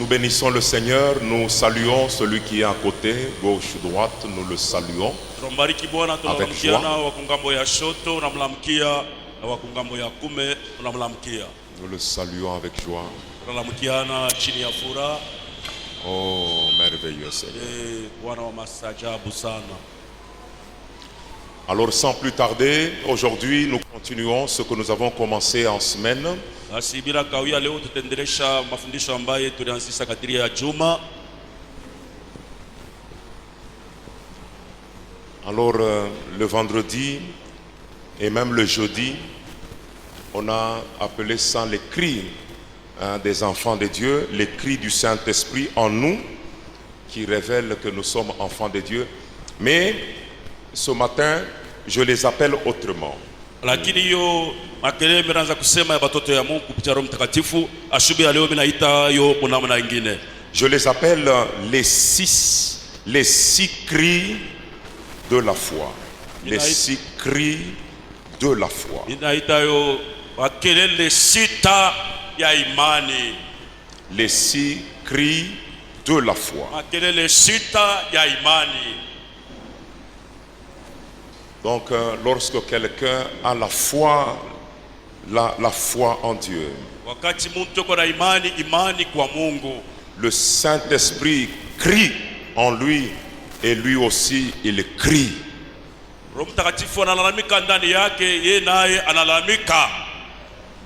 Nous bénissons le Seigneur, nous saluons celui qui est à côté, gauche, droite, nous le saluons avec joie. Nous le saluons avec joie. Oh, merveilleux Seigneur. Alors sans plus tarder, aujourd'hui nous continuons ce que nous avons commencé en semaine. Alors le vendredi et même le jeudi, on a appelé ça les cris des enfants de Dieu, les cris du Saint-Esprit en nous, qui révèlent que nous sommes enfants de Dieu. Mais ce matin, je les appelle autrement. Je les appelle les six cris de la foi. Les six cris de la foi. Les six cris de la foi. Donc, lorsque quelqu'un a la foi en Dieu, le Saint-Esprit crie en lui et lui aussi il crie.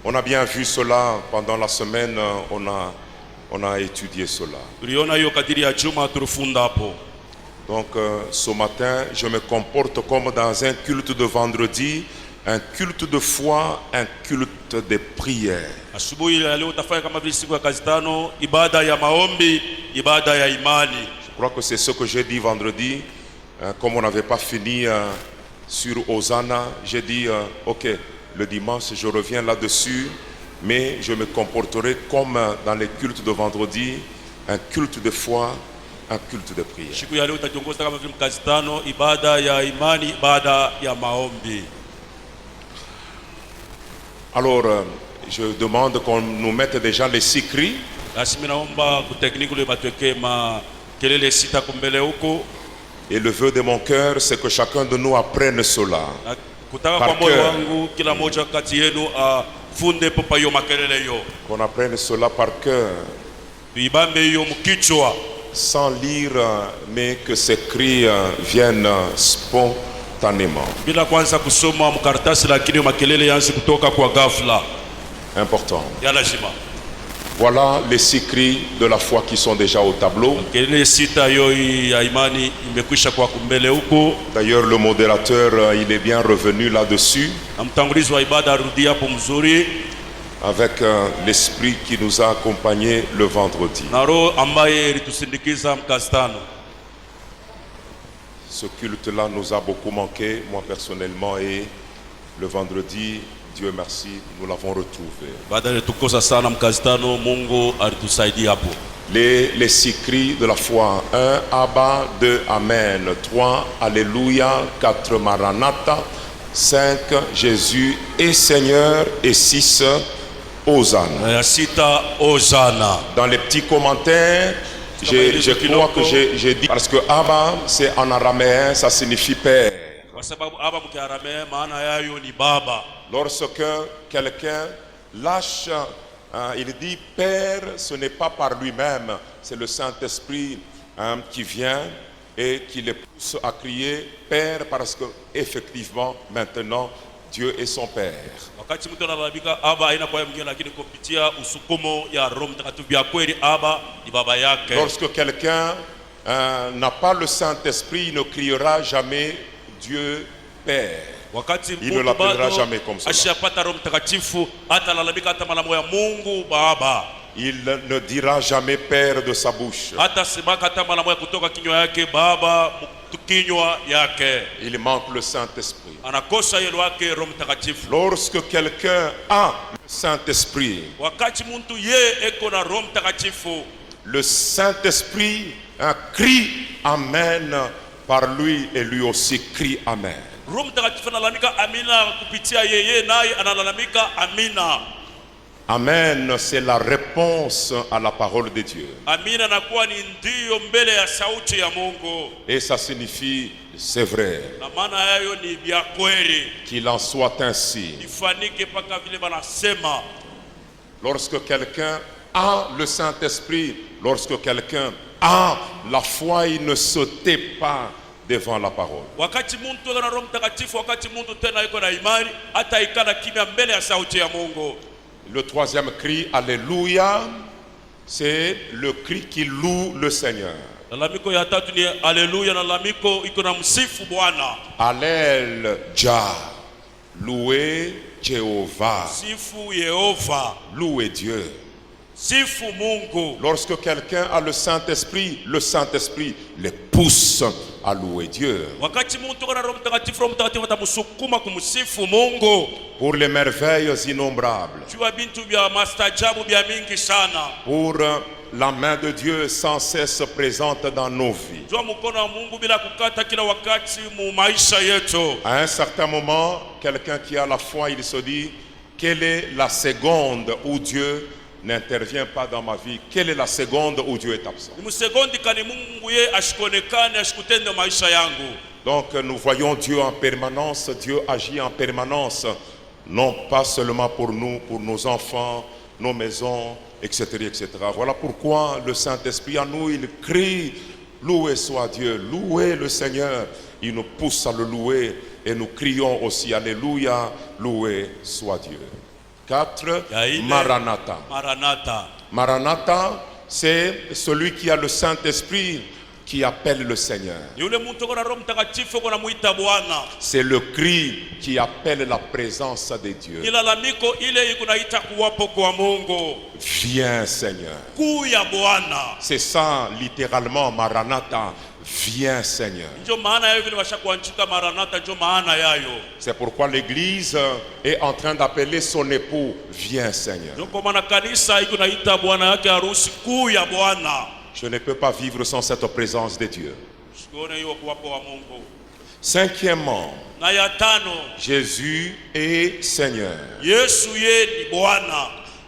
On a bien vu cela pendant la semaine, on a étudié cela. Donc ce matin, je me comporte comme dans un culte de vendredi, un culte de foi, un culte de prière. Je crois que c'est ce que j'ai dit vendredi, comme on n'avait pas fini sur Hosanna, j'ai dit, ok, le dimanche je reviens là-dessus, mais je me comporterai comme dans les cultes de vendredi, un culte de foi, un culte de prière. Alors, je demande qu'on nous mette déjà les six cris. Et le vœu de mon cœur, c'est que chacun de nous apprenne cela par cœur. Qu'on apprenne cela par cœur, sans lire, mais que ces cris viennent spontanément. Important. Voilà les six cris de la foi qui sont déjà au tableau. D'ailleurs, le modérateur, il est bien revenu là-dessus, avec l'esprit qui nous a accompagnés le vendredi. Ce culte-là nous a beaucoup manqué, moi personnellement, et le vendredi, Dieu merci, nous l'avons retrouvé. Les six cris de la foi. 1, Abba. 2, Amen. 3, Alléluia. 4, Maranatha. 5, Jésus est Seigneur. Et 6, Hosanna. Dans les petits commentaires, je crois que j'ai dit, parce que Abba, c'est en araméen, ça signifie Père. Lorsque quelqu'un lâche, il dit Père, ce n'est pas par lui-même, c'est le Saint-Esprit qui vient et qui les pousse à crier Père, parce que effectivement maintenant Dieu est son Père. Lorsque quelqu'un n'a pas le Saint-Esprit, il ne criera jamais Dieu Père. Il ne l'appellera jamais comme cela. Il ne dira jamais Père de sa bouche. Il manque le Saint-Esprit. Lorsque quelqu'un a le Saint-Esprit, le Saint-Esprit crie Amen par lui et lui aussi crie Amen. Amen, c'est la réponse à la parole de Dieu. Amina nakuwa ni ndio mbele ya sauti ya Mungu. Et ça signifie, c'est vrai, Na maana yayo ni vya kweli. qu'il en soit ainsi. Ifanike paka vile banasema. Lorsque quelqu'un a le Saint-Esprit, lorsque quelqu'un a la foi, il ne se tait pas devant la parole. Wakati mtu ana Roho Mtakatifu, wakati mtu tena yuko na imani, hata ikana kimya mbele ya sauti ya Mungu. Le troisième cri, Alléluia, c'est le cri qui loue le Seigneur. Lalamiko ya tatu ni haleluya, na lalamiko iko na msifu Bwana. Alléluia, louez Jéhovah, Sifu Yehova, louez Dieu. sifu Mungu. Lorsque quelqu'un a le Saint-Esprit les pousse à louer Dieu. Wakati mtu ana Roho Mtakatifu atamsukuma kumsifu Mungu. Pour les merveilles innombrables. Jua bintu vya mastajabu vya mingi sana. Pour la main de Dieu sans cesse présente dans nos vies. Jua mkono wa Mungu bila kukata kila wakati mu maisha yetu. À un certain moment, quelqu'un qui a la foi, il se dit, quelle est la seconde où Dieu n'intervient pas dans ma vie? Quelle est la seconde où Dieu est absent? Donc nous voyons Dieu en permanence, Dieu agit en permanence, non pas seulement pour nous, pour nos enfants, nos maisons, etc., etc. Voilà pourquoi le Saint-Esprit en nous, il crie, loué soit Dieu, louez le Seigneur. Il nous pousse à le louer et nous crions aussi, alléluia, loué soit Dieu. 4. Maranatha. Maranatha. Maranatha, c'est celui qui a le Saint-Esprit qui appelle le Seigneur. C'est le cri qui appelle la présence de Dieu. Viens Seigneur. C'est ça littéralement Maranatha. Viens Seigneur. C'est pourquoi l'Église est en train d'appeler son époux. Viens Seigneur. Je ne peux pas vivre sans cette présence de Dieu. Cinquièmement, Jésus est Seigneur.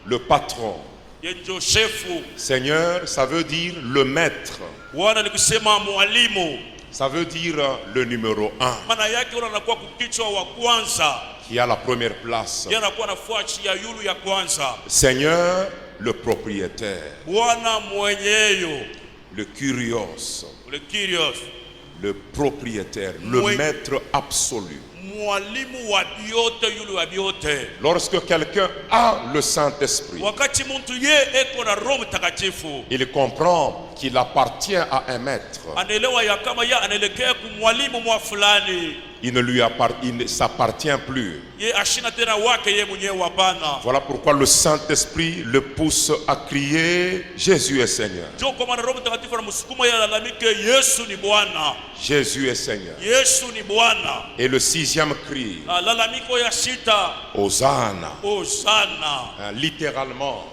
Le patron. Seigneur, ça veut dire le maître. Ça veut dire le numéro 1. Qui a la première place. Seigneur, le propriétaire. Le Kyrios. Le propriétaire, le maître absolu. Lorsque quelqu'un a le Saint-Esprit, il comprend qu'il appartient à un maître. Il ne s'appartient plus. Voilà pourquoi le Saint-Esprit le pousse à crier Jésus est Seigneur. Jésus est Seigneur. Et le sixième cri, Hosanna. Littéralement,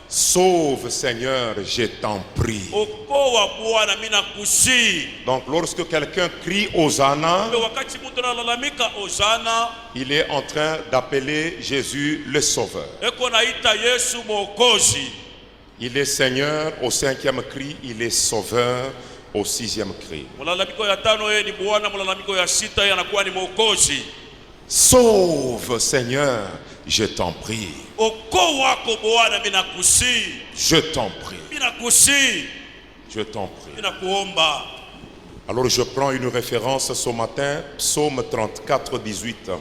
sauve Seigneur, je t'en prie. Donc lorsque quelqu'un crie Hosanna, il est en train d'appeler Jésus le Sauveur. Il est Seigneur au cinquième cri, il est Sauveur au sixième cri. Sauve Seigneur, je t'en prie. Je t'en prie. Je t'en prie. Alors je prends une référence ce matin, Psaume 34, 18.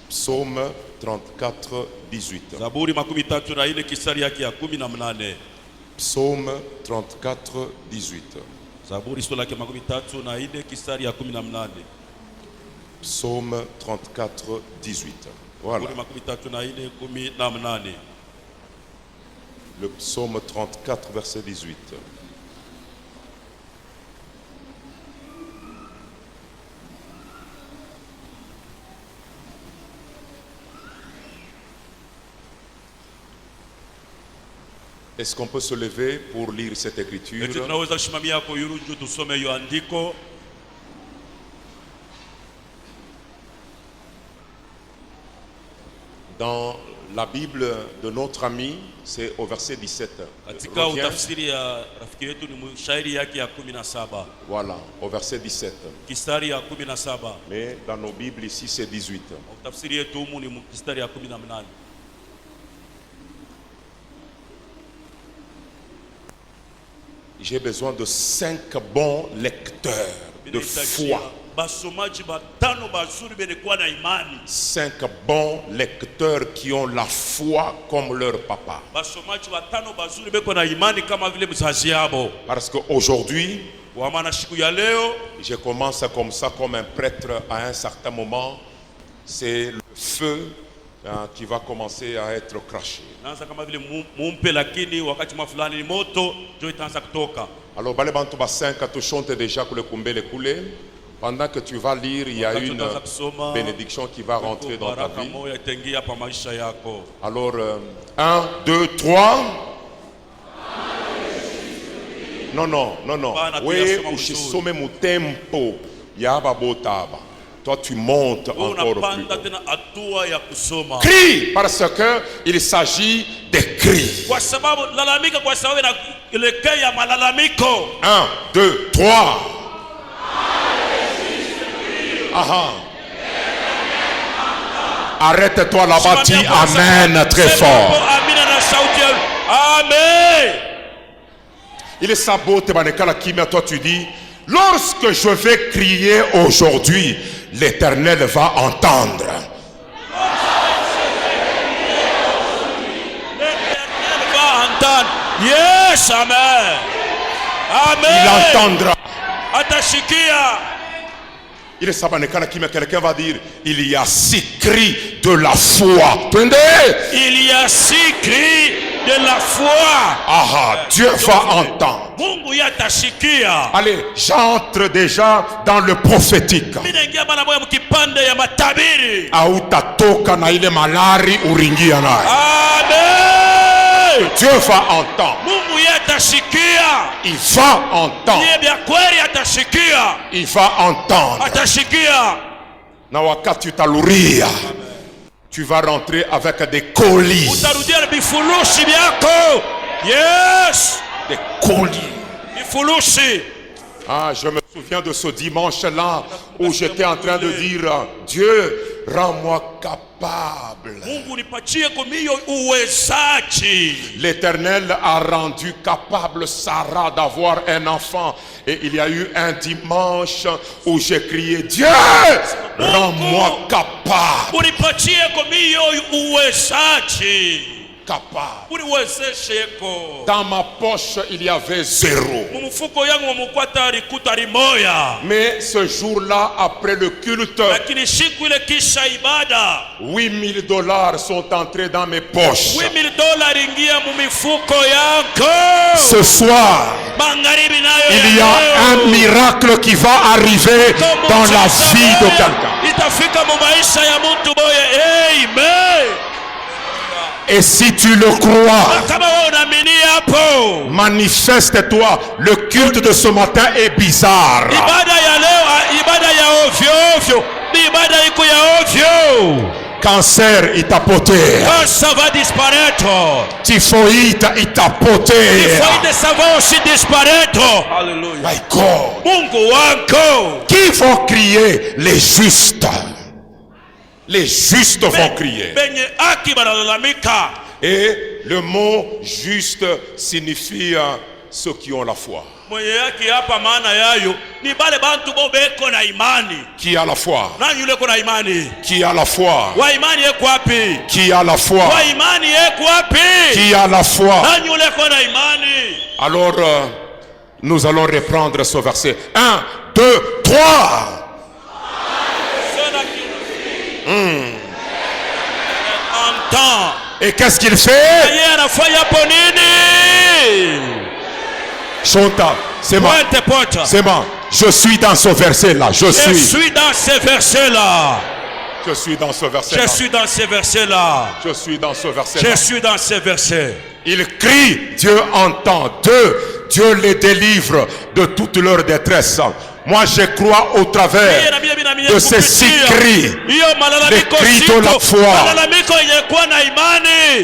Psaume 34, 18. Psaume 34, 18. Psaume 34, 18. Voilà. Le psaume 34, verset 18. Est-ce qu'on peut se lever pour lire cette écriture? Dans La Bible de notre ami, c'est au verset 17. Katika Reviens. utafsiri ya rafiki yetu ni shairi yake ya 17. Voilà, au verset 17. Kistari ya 17. Mais dans nos Bibles ici, c'est 18. Utafsiri yetu humu ni kistari ya 18. J'ai besoin de 5 bons lecteurs de foi. 5 bons lecteurs qui ont la foi comme leur papa. Parce qu'aujourd'hui, je commence comme ça, comme un prêtre à un certain moment. C'est le feu qui va commencer à être craché. Alors, Balebantuba 5, tu chantes déjà que le kumbele coulé. Pendant que tu vas lire, il y a une bénédiction qui va rentrer dans ta vie. Alors, 1, 2, 3. Non. Oui, ushisome mu tempo. Yaba botaba. Toi, tu montes encore plus. Crie, parce que il s'agit de cris. 1, 2, 3. Arrête-toi là-bas, dis Amen très fort. Amen. Il est saboté, toi tu dis, lorsque je vais crier aujourd'hui, l'Éternel va entendre. L'Éternel va entendre. Yes, Amen. Amen. Il entendra. Atashikia. Il est sabanekala qui quelqu'un va dire, il y a 6 cris de la foi. Il y a 6 cris de la foi. Dieu va entendre. Allez, j'entre déjà dans le prophétique. Autatoka na ile malari uringia naye. Dieu va entendre. Il va entendre. Il va entendre. Na wakati utaluria, tu vas rentrer avec des colis. Yes. Des colis. Je me souviens de ce dimanche-là où j'étais en train de dire, Dieu, rends-moi capable. L'Éternel a rendu capable Sarah d'avoir un enfant. Et il y a eu un dimanche où j'ai crié, Dieu, rends-moi capable. Capable. Dans ma poche, il y avait 0. Mais ce jour-là, après le culte, $8,000 sont entrés dans mes poches. Ce soir, il y a un miracle qui va arriver dans la vie de quelqu'un. Et si tu le crois, manifeste-toi. Le culte de ce matin est bizarre. Cancer, il t'a poté. Ça va disparaître. Typhoïde, il t'a poté. Typhoïde, ça va aussi disparaître. Alléluia. My God. Qui vont crier? Les justes. Les justes vont crier. Et le mot juste signifie ceux qui ont la foi. Qui a la foi? Qui a la foi? Qui a la foi? Qui a la foi? Alors, nous allons reprendre ce verset. 1, 2, 3. Et qu'est-ce qu'il fait? Chanta, c'est bon. C'est bon. Je suis dans ce verset-là. Je suis dans ce verset-là. Je suis dans ce verset-là. Je suis dans ce verset-là. Je suis dans ce verset-là. Je suis dans ce verset. Il crie, Dieu entend. 2, Dieu les délivre de toute leur détresse. Moi je crois au travers de ces 6 cris, les cris de la foi,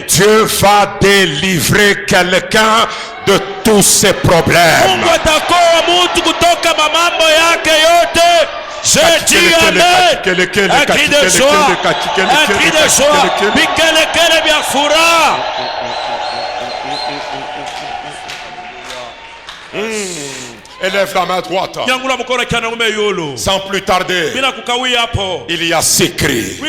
Dieu va délivrer quelqu'un de tous ses problèmes. Je dis amen. Cri de joie, cri de joie. Bikelekele bya furaha. Élève la main droite. Sans plus tarder, il y a 6 cris.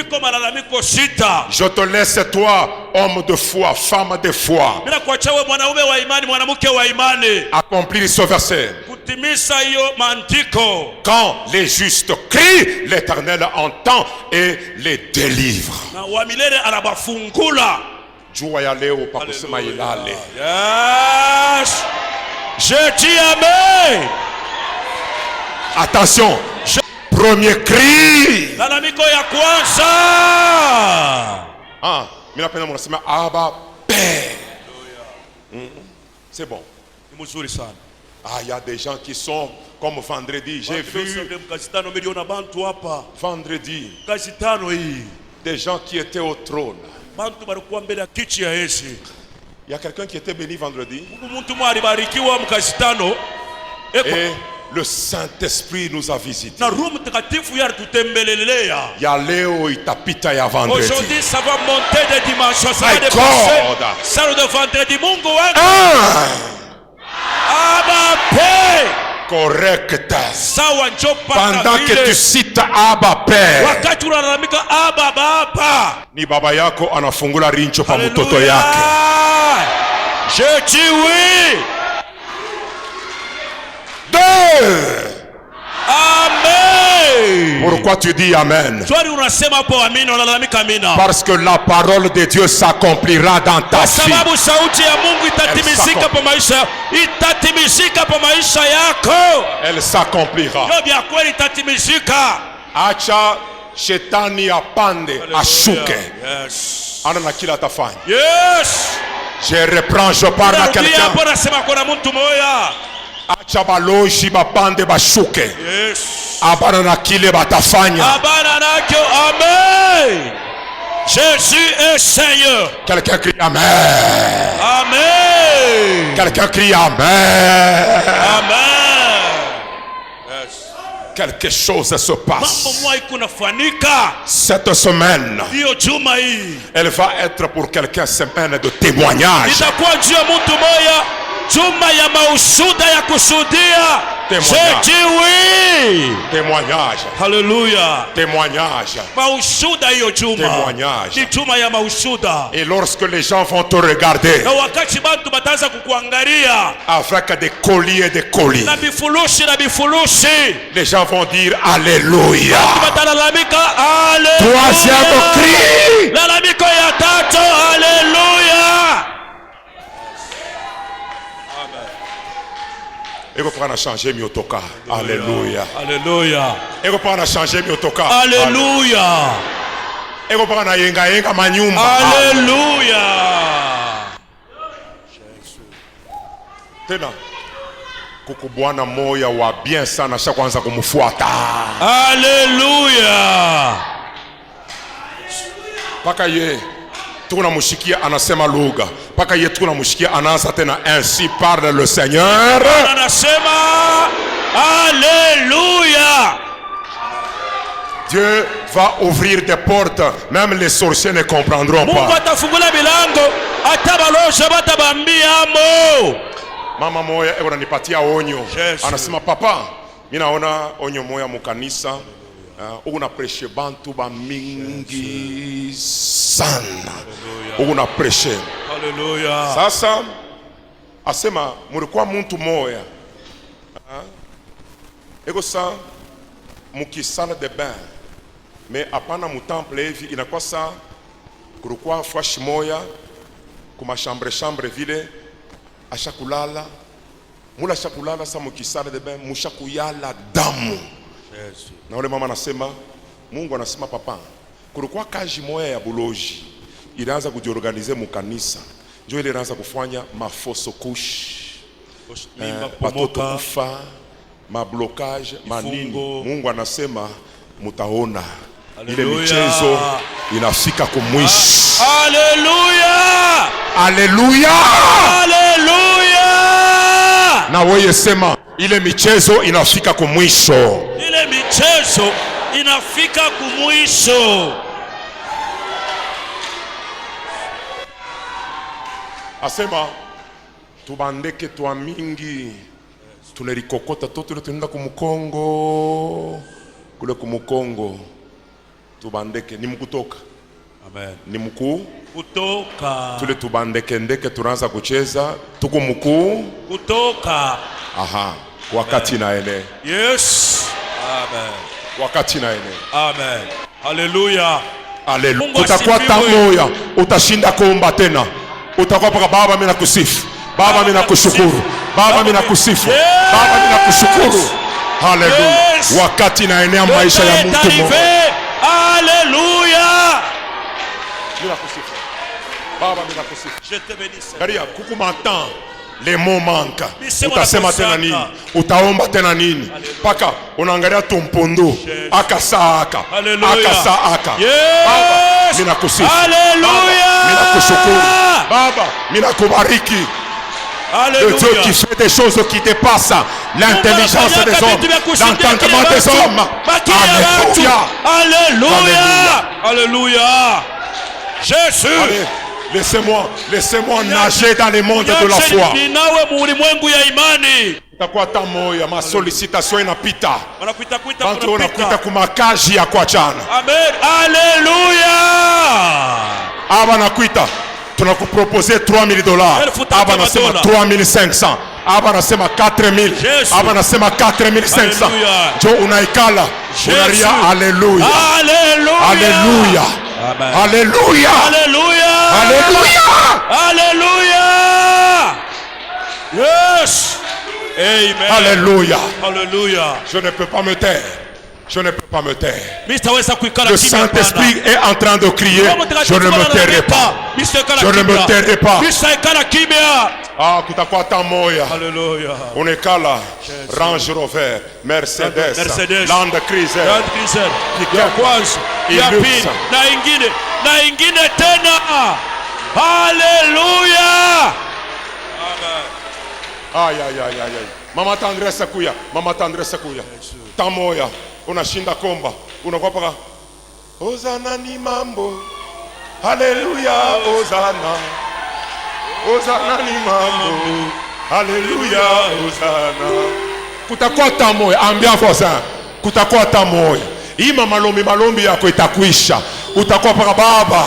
Je te laisse toi, homme de foi, femme de foi, accomplir ce verset. Quand les justes crient, l'Éternel entend et les délivre. Yes. Je dis amen. Attention, premier cri. Lalamiko ya kwanza. Abba Père. C'est bon. Ah, il y a des gens qui sont comme vendredi. J'ai vu vendredi des gens qui étaient au trône. Il y a quelqu'un qui était béni vendredi. Et le Saint-Esprit nous a visités. Il y a Léo Itapita ya vendredi. Aujourd'hui, ça va monter des dimensions. Ça va dépasser celle de vendredi. Mungu wangu. Correct. Pendant que tu cites Abba Père, ni baba yako anafungula rincho pa mtoto yake. Je dis oui. 2. Amen. Pourquoi tu dis amen? Parce que la parole de Dieu s'accomplira dans ta vie. Elle s'accomplira. Acha shetani apande ashuke. Ana na kila tafanya. Yes. Je reprends, je parle à quelqu'un. Acha baloji bapande bashuke. Yes. Abana na kile batafanya. Abana nakyo. Amen. Jésus est Seigneur. Quelqu'un crie amen. Amen. Quelqu'un crie amen. Amen. Yes. Quelque chose se passe. Cette semaine, elle va être pour quelqu'un semaine de témoignage. Je dis oui. Témoignage. Alléluia. Témoignage. Témoignage. Et lorsque les gens vont te regarder avec des colliers et des colis, les gens vont dire Alléluia. Troisième cri. Alléluia. Et vous pouvez changer miotoka. Alléluia. Alléluia. Et vous pouvez changer miotoka. Alléluia. Et vous pouvez yenga yenga manyumba. Alléluia. Tena kukubwana moya wa bien sana sha kwanza kumfuata. Alléluia. Paka ye tunamshikia anasema lugha. Paka ye tunamshikia anaanza tena ainsi parle le Seigneur. Anasema Alléluia. Dieu va ouvrir des portes, même les sorciers ne comprendront pas. Mungu atafungula milango hata balosha batabambiamo. Mama moya ananipatia onyo. Yes. Anasema papa, mimi naona onyo moya mukanisa. Una preshe bantu ba mingi sana. Una preshe. Hallelujah. Sasa asema mulikuwa muntu moya. Ego sa mukisala de bain. Mais apana mu temple hivi inakuwa sa kulikuwa fwashi moya kuma chambre vile ashakulala. Mula shakulala sa mukisala de bain mushakuyala damu. Yes. Na ule mama anasema Mungu anasema papa, kulikuwa kazi moya ya buloji ilianza kujiorganize mukanisa, ndio ile ilianza kufanya mafoso kush, watoto kufa, mablokage, manini. Mungu anasema mutaona ile Hallelujah. michezo inafika kumwisho. Haleluya! Haleluya! Haleluya! Na wewe sema ile michezo inafika kumwisho. Ile michezo inafika kumwisho. Asema tubandeke twa mingi tunerikokota toto tunaenda kumukongo kule kumukongo tubandeke ni mkutoka. Amen. Ni mkuu Kutoka. tule tubandeke ndeke tunaanza kucheza tuko mkuu Kutoka. aha wakati na ene. Yes. Amen. Wakati na ene. Amen. Haleluya. Haleluya. Utakuwa tamoya, utashinda kuomba tena. Utakuwa paka Baba mimi nakusifu. Baba mimi nakushukuru. Baba mimi nakusifu. Baba mimi nakushukuru. Haleluya. Wakati na enea maisha ya mtu mmoja. Haleluya. Mimi nakusifu. Baba mimi nakusifu. Je te bénis. Karia kuku matan le mot manka. Misemo Utasema na tena nini? kusaka. Utaomba tena nini? Paka unaangalia tumpondo. Akasa aka. Haleluya. Akasa aka. Yes. Baba mimi nakusifu. Haleluya. Mimi nakushukuru. Baba mimi nakubariki. Le Dieu qui fait des choses qui dépassent l'intelligence des hommes, l'entendement des hommes. Alléluia. Alléluia. Alléluia. Jésus. Allez, laissez-moi nager dans les mondes de la foi. Utakuwa tamoya ma sollicitation inapita. Bantu unakuita kumakaji ya kwa jana. Amen. Alléluia. Aba nakuita tunakuproposer $3000. Aba nasema 3500. Aba nasema 4000. Aba nasema 4500. Jo unaikala unaria haleluya. Haleluya. Haleluya. Haleluya. Haleluya. Haleluya. Haleluya. Yes. Amen. Alléluia. Haleluya. Je ne peux pas me taire. Je ne peux pas me taire. Le Saint-Esprit est en train de crier. Je ne me tairai pas. Je ne me tairai pas. Ah, kutakuwa tamoya. Haleluya. Unekala Range Rover, Mercedes, Land Cruiser. Ya kwanza, ya pili, na ingine tena. Haleluya. Ay, ay, ay, ay, ay. Mama Tendresse kuya. Mama Tendresse kuya. Tamoya. Unashinda komba. Unakuwa paka. Hosana ni mambo. Haleluya. Hosana. Hosana ni mambo. Haleluya. Hosana. Kutakuwa tamoya. Ambia voisin. Kutakuwa tamoya. Ima malombi yako itakuisha. Utakuwa paka Baba.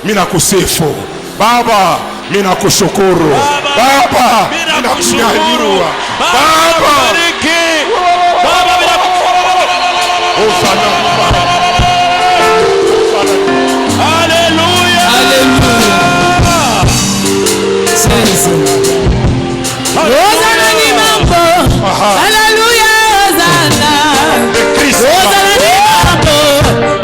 Mina kusifu. Baba. Mina kushukuru. Baba. Mina kunyanyua. Baba. Baba mina Haleluya. Hosana ni mambo. Haleluya. Hosana. Hosana ni mambo.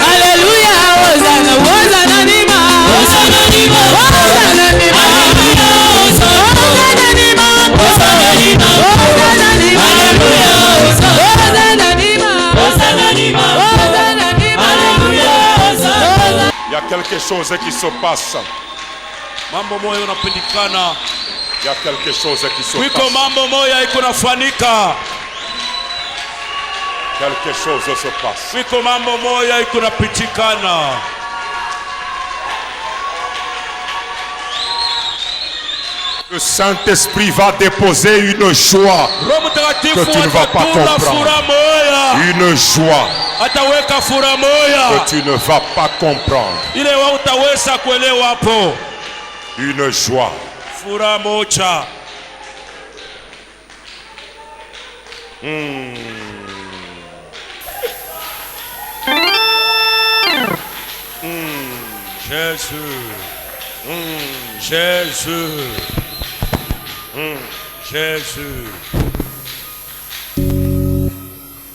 Haleluya. Hosana. Hosana ni mambo. Hosana ni mambo. Hosana ni mambo. Hosana ni mambo. Hosana ni mambo. Hosana ni mambo. Haleluya. Hosana ni mambo. Hosana ni mambo. Hosana ni mambo. Haleluya. Il y a quelque chose qui se passe. Mambo moyo unapindikana. Il y a quelque chose qui se Wiko passe. mambo moya iko nafanika. Quelque chose se passe. Wiko mambo moya iko napitikana. Le Saint-Esprit va déposer une joie que tu ne vas pas comprendre. Une joie ataweka furaha moya que tu ne vas pas comprendre. ile wewe utaweza kuelewa hapo. Une joie. Furaha moja. Jésus. Jésus. Jésus.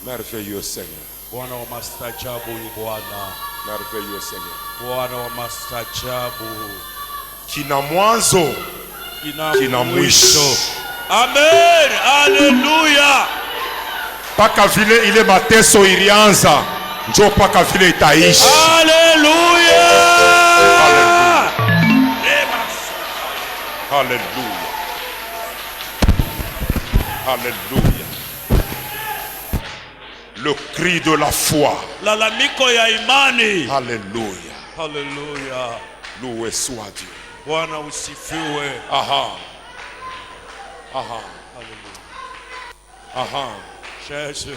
Merveilleux Seigneur. Bwana wa mastajabu ni Bwana. Merveilleux Seigneur. Bwana wa mastajabu. Kina mwanzo, kina mwisho. Amen. Haleluya. Paka vile ile mateso ilianza, njoo paka vile itaishi. Haleluya. Haleluya. Alléluia. Le cri de la foi. Lalamiko ya imani. Alléluia. Haleluya. Loué soit Dieu. Bwana usifiwe. Aha. Aha. Aha. Yesu.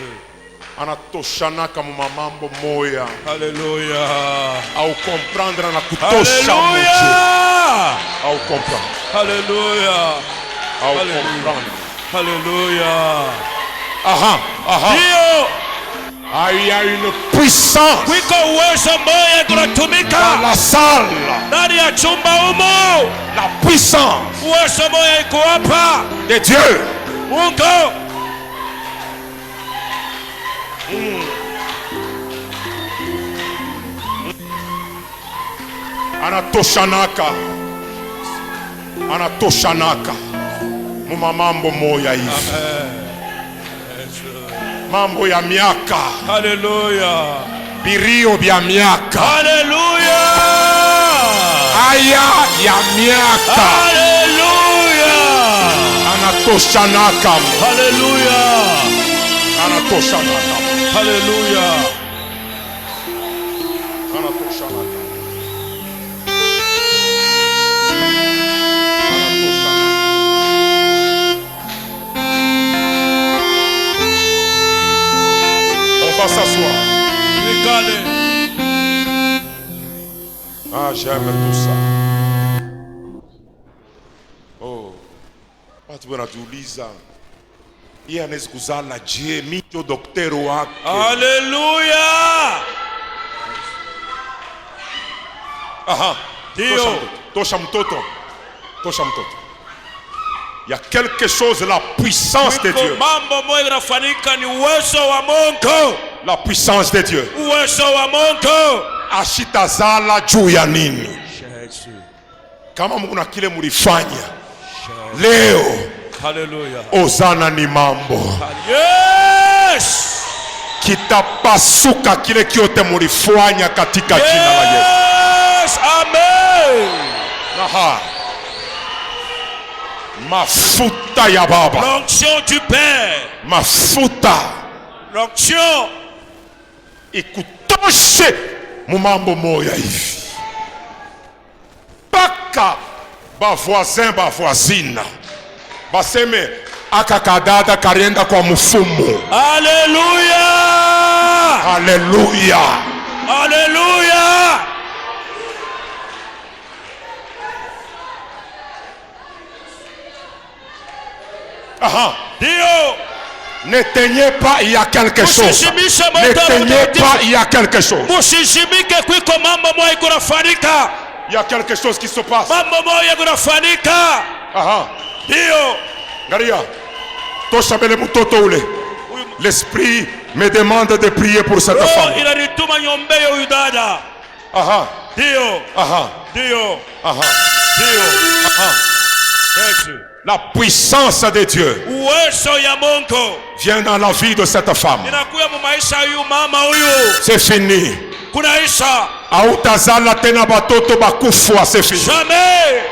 Anatoshana kama mambo moya. Haleluya. Au comprendre na kutosha moja. Au comprendre. Haleluya. Au comprendre. Haleluya. Aha. Aha. Ndio. Il y a une puissance Wiko uwezo moya kunatumika dans la salle. ndani ya chumba humo. La puissance Uwezo moya iko hapa. de Dieu. Mungu. Anatoshanaka. Anatoshanaka. Muma mambo moya hivi. Mambo ya miaka. Haleluya. Birio bya miaka. Haleluya. Aya ya miaka. Haleluya. Anatoshanaka. Haleluya. Anatoshanaka. Haleluya. Anatoshanaka. S'asseoir. Ah, j'aime tout ça. Oh, watu wanatuuliza yeye anaweza kuzala je? Mito daktari wake. Haleluya. Aha, ndio. Tosha mtoto. Tosha mtoto. Il y a quelque chose, la puissance de Dieu. Mambo moja yanafanyika ni uwezo wa Mungu. La puissance de Dieu. Uwezo wa Mungu. Ashitazala juu ya nini? Kama muna kile mulifanya leo. Haleluya. Ozana ni mambo. Yes. Kitapasuka kile kiote mulifanya katika jina la Yesu. Yes. Amen. Aha. Mafuta ya Baba. L'onction du Père. Mafuta. L'onction. Ikutoshe mumambo moya hivi. Paka ba voisin ba voisine. Baseme akakadada karienda kwa mfumo. Haleluya. Haleluya. Haleluya. Aha. Dio. N'éteignez pas, il y a quelque chose. N'éteignez pas, il y a quelque chose. Musishimike kwiko mambo moja kunafanyika. Il y a quelque chose qui se passe. Mambo moja kunafanyika. Aha. Dio. Garia. Tosha bele mtoto ule. L'esprit me demande de prier pour cette femme. Inanituma niombee huyu dada. Aha. Dio. Aha. Dio. Aha. Dio. Aha. Yesu. La puissance de Dieu Uwezo ya Mungu vient dans la vie de cette femme. inakuya mu maisha huyu mama huyu. C'est fini. Kunaisha. Hautazala tena batoto bakufwa, c'est fini. Jamais.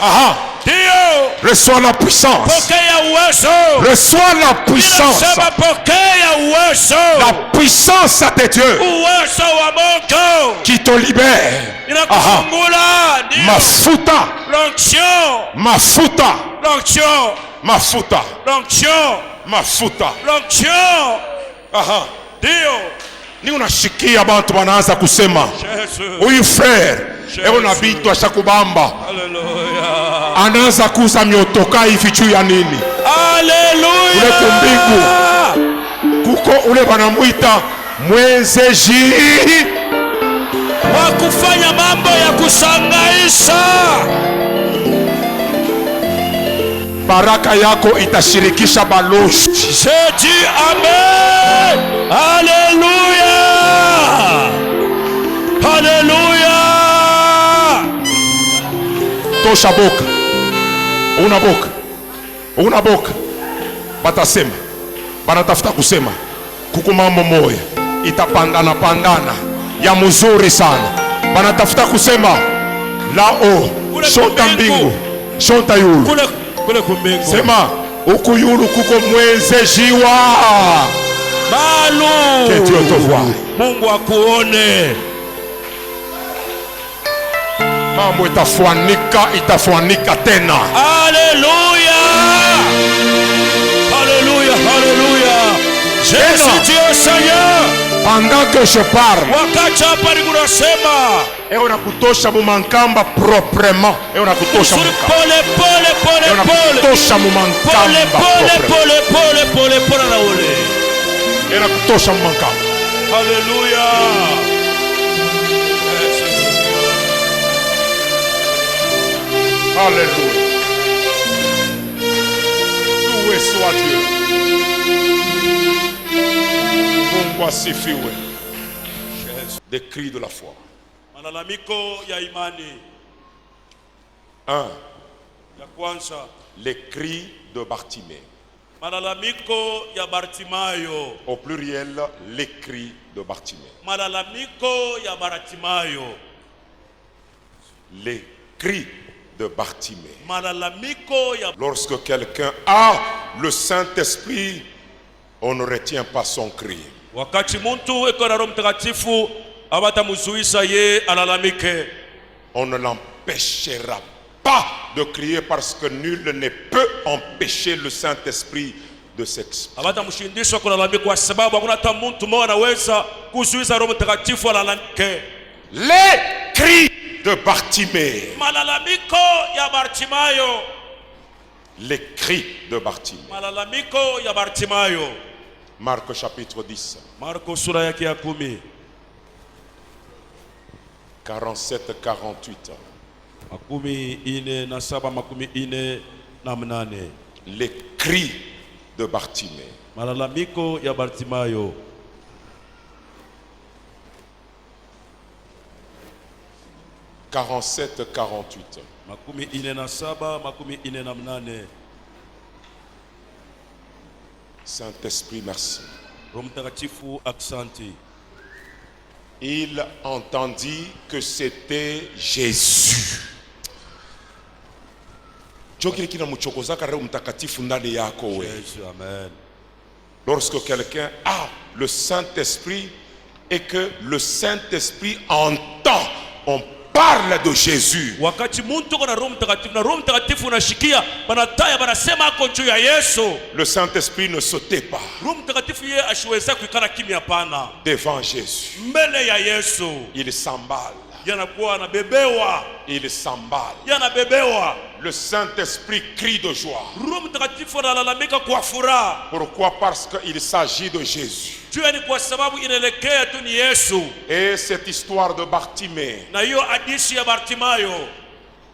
Aha. Dio. Reçois la puissance. Pokea uwezo. Reçois la puissance. Ninasema pokea uwezo. La puissance de Dieu Uwezo wa Mungu qui te libère. inakufungula. Ndio. Mafuta. L'onction. Mafuta. L'onction. Mafuta. L'onction. Mafuta. L'onction. Aha. Ndio. Ni unashikia bantu wanaanza kusema Yesu. huyu frere eo na bitu ashakubamba. Haleluya. Anaanza kuza miotoka hivi juu ya nini? Haleluya. Ule kumbingu kuko ule banamwita mwenzeji wa kufanya mambo ya kusangaisha. Baraka yako itashirikisha balozi. Je dis amen. Haleluya. Haleluya. Tosha boka. Una boka. Una boka. Batasema. Banatafuta kusema kuko mambo moya itapangana pangana ya mzuri sana. Banatafuta kusema lao shota mbingu shota yulu kule kumbingu. Sema huku yulu kuko mwenzejiwa Balu. Que Dieu te voie. Mungu akuone. Mambo itafuanika tena. Haleluya. Haleluya, haleluya. Jésus Dieu Seigneur. Pendant que je parle, Wakati hapa nikunasema eona kutosha mumankamba proprement. Eona kutosha mumankamba. pole pole pole Eona pole. kutosha mumankamba. Pole pole pole pole pole pole na ule. Eona kutosha mumankamba. Haleluya. Alléluia. Loué soit Dieu. Mungu asifiwe. Des cris de la foi. Malalamiko ya imani. 1. Ya kwanza. Les cris de Bartimée. Malalamiko ya Bartimayo. Au pluriel, les cris de Bartimée. Malalamiko ya Bartimayo. Les cris de Bartimée. Malalamiko ya. Lorsque quelqu'un a le Saint-Esprit, on ne retient pas son cri. Wakati muntu eko na Roho Mtakatifu abatamuzuisa ye alalamike. On ne l'empêchera pas de crier parce que nul ne peut empêcher le Saint-Esprit de s'exprimer. Abatamushindishwa kulalamika kwa sababu hakuna hata mtu mmoja anaweza kuzuiza Roho Mtakatifu alalamike. Les cris de Bartimée. Malalamiko ya Bartimayo. Les cris de Bartimée. Malalamiko ya Bartimayo. Marc chapitre 10. Marko sura yake ya 10. 47-48. Makumi ine na saba makumi ine na mnane. Les cris de Bartimée. Malalamiko ya Bartimayo. 47-48. Makumi ine na saba makumi ine na mnane. Saint-Esprit, merci. Roho Mtakatifu aksanti. Il entendit que c'était Jésus. Jokile kina mchokozaka Roho Mtakatifu ndani yako we. Jésus, amen. Lorsque quelqu'un a le Saint-Esprit et que le Saint-Esprit entend, on parle de Jésus. Wakati muntu kuna Roho Mtakatifu na Roho Mtakatifu unashikia banataya banasema ako juu ya Yesu. Le Saint-Esprit ne se tait pas Roho Mtakatifu yeye ashiweza kuikana kimya hapana. devant Jésus. Mbele ya Yesu Il s'emballe. yanakuwa anabebewa. Il s'emballe. Yanabebewa. Le Saint-Esprit crie de joie. Roho Mtakatifu analalamika kwa furaha. Pourquoi? Parce qu'il s'agit de Jésus. Juu ni kwa sababu inaelekea tu ni Yesu. Et cette histoire de Bartimée Na hiyo hadithi ya Bartimayo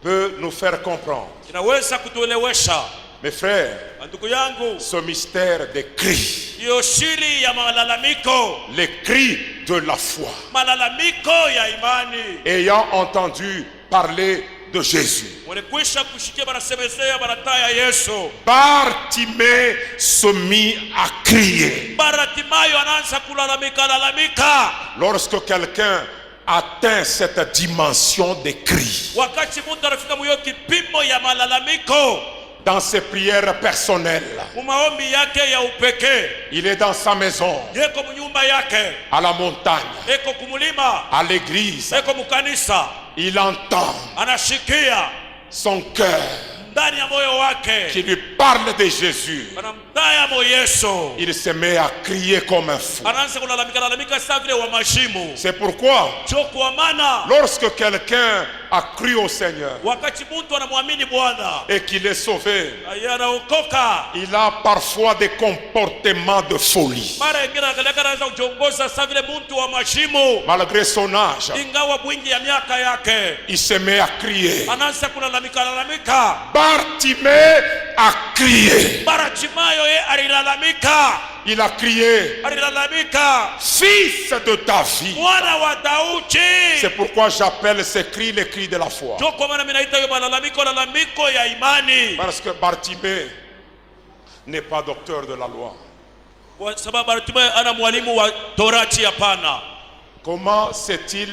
peut nous faire comprendre, inaweza kutuelewesha. mes frères, Ndugu yangu, ce mystère des cris, hiyo siri ya malalamiko, les cris de la foi, malalamiko ya imani. ayant entendu parler de Jésus. Walikwisha kushikia banasemezea banataya Yesu. Bartimée se mit à crier. Bartimayo anaanza kulalamika. Lorsque quelqu'un atteint cette dimension des cris, Wakati mtu anafika mwiyo kipimo ya malalamiko, dans ses prières personnelles, maombi yake ya upekee, il est dans sa maison, yeko mnyumba yake, à la montagne, yeko kumulima, à l'église, yeko mukanisa, il entend anashikia son cœur ndani ya moyo wake qui lui parle de Jésus. banamtaya mo Yesu. Il se met à crier comme un fou. Anaanza kulalamika saa vile wa mashimu. C'est pourquoi, Kwa maana lorsque quelqu'un a cru au Seigneur wakati mtu anamwamini Bwana et qu'il est sauvé, anaokoka, il a parfois des comportements de folie. mara ingine anaanza kujongoza saa vile mtu wa mashimu. Malgré son âge, Ingawa bwingi ya miaka yake, il se met à crier. anaanza kulalamika. Bartimée a crié. Bartimayo ye alilalamika. Il a crié, Alilalamika, fils de David. mwana wa Daudi. C'est pourquoi j'appelle ces cris les cris de la foi. Kwa maana mimi naita hiyo malalamiko ya imani. Parce que Bartimée n'est pas docteur de la loi. Kwa sababu Bartimayo ana mwalimu wa Torati hapana. Comment sait-il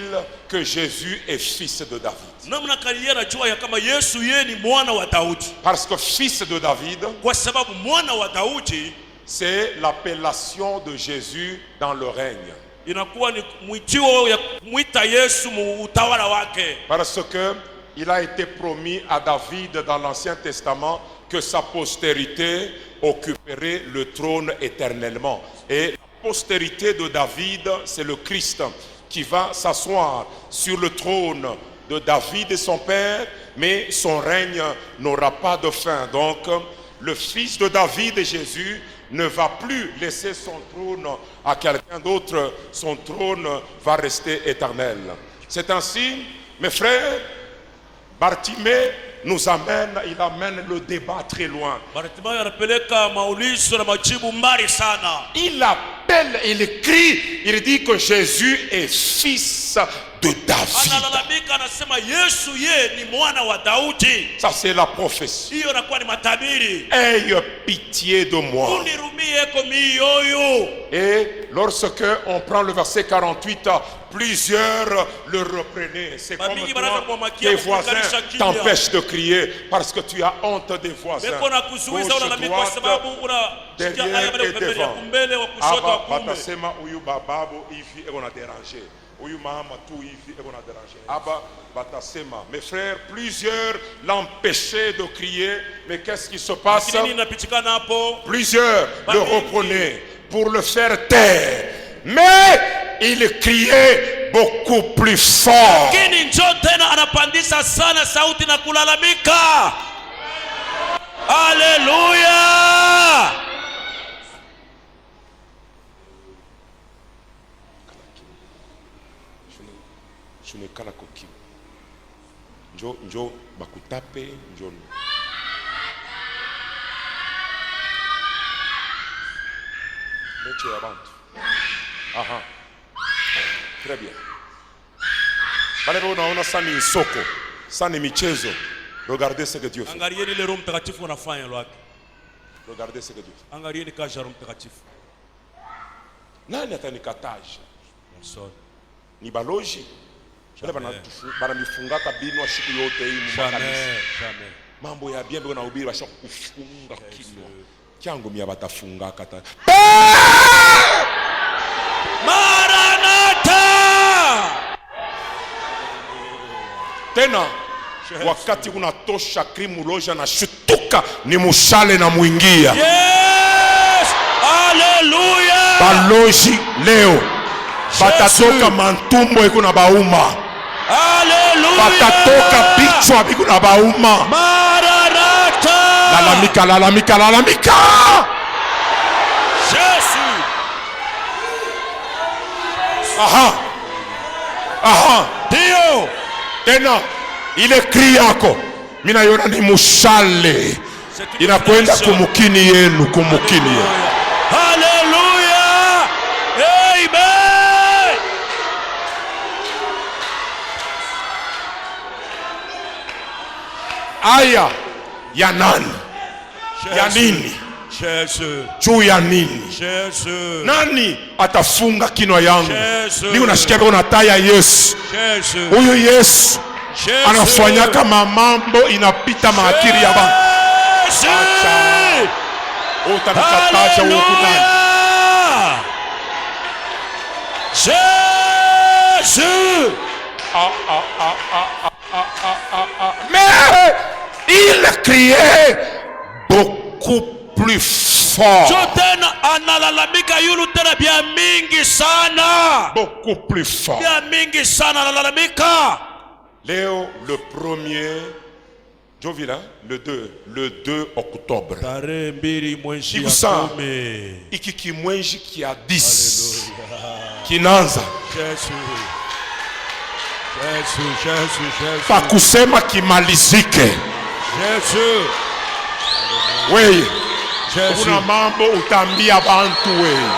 que Jésus est fils de David? Namna gani anajua ya kama Yesu yeye ni mwana wa Daudi? Parce que fils de David, Kwa sababu mwana wa Daudi c'est l'appellation de Jésus dans le règne. inakuwa ni mwitio ya kumwita Yesu mu utawala wake. Parce que il a été promis à David dans l'Ancien Testament que sa postérité occuperait le trône éternellement. Et la postérité de David, c'est le Christ qui va s'asseoir sur le trône de David et son père, mais son règne n'aura pas de fin. Donc, le fils de David, Jésus, ne va plus laisser son trône à quelqu'un d'autre. Son trône va rester éternel. C'est ainsi, mes frères, Bartimée nous amène, il amène le débat très loin. Bartimayo anapeleka maulizo na majibu mbali sana. Il appelle, il crie, il dit que Jésus est fils de David. Analalamika anasema Yesu ye ni mwana wa Daudi. Ça c'est la prophétie. Hiyo inakuwa ni matabiri. Aie pitié de moi. Unirumie kwa mioyo. Et lorsque on prend le verset 48, plusieurs le reprenaient. C'est comme toi, tes voisins t'empêchent de crier parce que tu as honte des voisins. Gauche, droite, derrière et devant. Aba batasema uyu bababo hivi eko na déranger. Uyu mama tu hivi eko na déranger. Aba batasema. Mes frères, plusieurs l'empêchaient de crier, mais qu'est-ce qui se passe? Plusieurs le reprenaient pour le faire taire. Mais il criait beaucoup plus fort. Lakini njoo tena anapandisha sana sauti na kulalamika. Haleluya! Shune kala koki. Njo bakutape njo. Meche ya bantu. Aha. Très bien. Bale unaona sani soko, sani michezo. Regardez ce que Dieu fait. Angalieni ile Roho Mtakatifu anafanya lwake. Regardez ce que Dieu fait. Angalieni kazi ya Roho Mtakatifu. Nani atanikataje? Msoni. Ni baloji. Wale banamifungaka binwa siku yote hii mmakanisa. Mambo ya bien bwana ubiri basha kufunga kinwa. Kyangu mia batafungaka ta. Maranatha! Tena wakati unatosha krimu loja na shutuka ni mushale na muingia. Yes! Hallelujah! Baloji leo batatoka mantumbo iko na bauma. Hallelujah! Batatoka bichwa biko na bauma. Maranatha! Lalamika, lalamika, lalamika. Jésus! Aha. Aha. Dio! Tena ile cri yako mina yona ni mushale inakwenda kumukini yenu, kumukini yenu. Hallelujah! Amen! Aya ya nani? Ya nini? Jésus. Juu ya nini? Jésus. Nani atafunga kinwa yangu? Jésus. Ni unasikia kuna taya Yesu. Jésus. Huyu Yesu Jésus. anafanya kama mambo inapita maakili ya baba. Acha. Utakatacha huko nani? Jésus. Mais il criait beaucoup plus fort. Tena analalamika yulu tena bia mingi sana. Beaucoup plus fort. Bia mingi sana analalamika. Léo, le 1er, Jovila, le 2 octobre. Tarehe 2 mwezi Hivi saa iki kimwenji kia 10 kinanza Jésus. pakusema kimalizike. Jésus. Weye kuna mambo utambia bantu weye.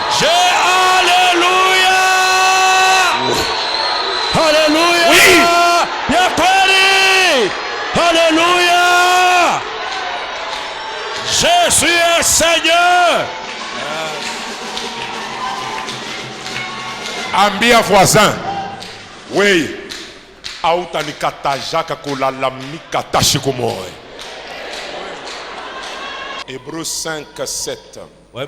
Alléluia. Alléluia. Oui. Ya kweli. Alléluia. Jésus est Seigneur. Ambia voisin. Oui. Autanikata Jacques Kolalamika Tashikomoy. Hébreux 5, 7. Il y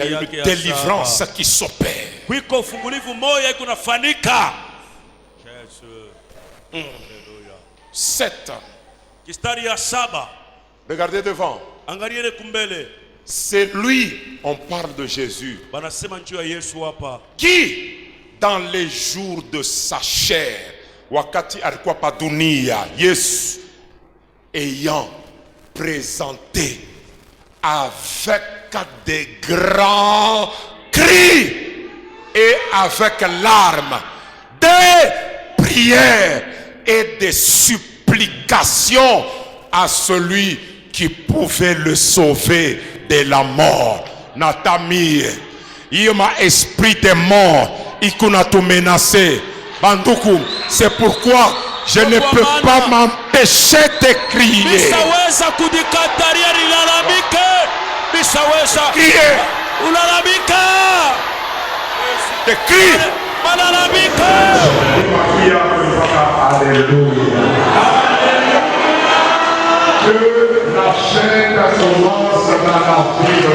a une délivrance qui s'opère. 7. Regardez devant. C'est lui, on parle de Jésus, qui, dans les jours de sa chair, wakati alikuwa pa dunia, Yesu, ayant présenté avec des grands cris et avec larmes, des prières et des supplications à celui qui pouvait le sauver de la mort. Natami, yema esprit des morts, ikuna tout menacé. Banduku, c'est pourquoi je ne peux pas m'empêcher de crier. Crier. De crier. Que la chaîne commence dans la vie de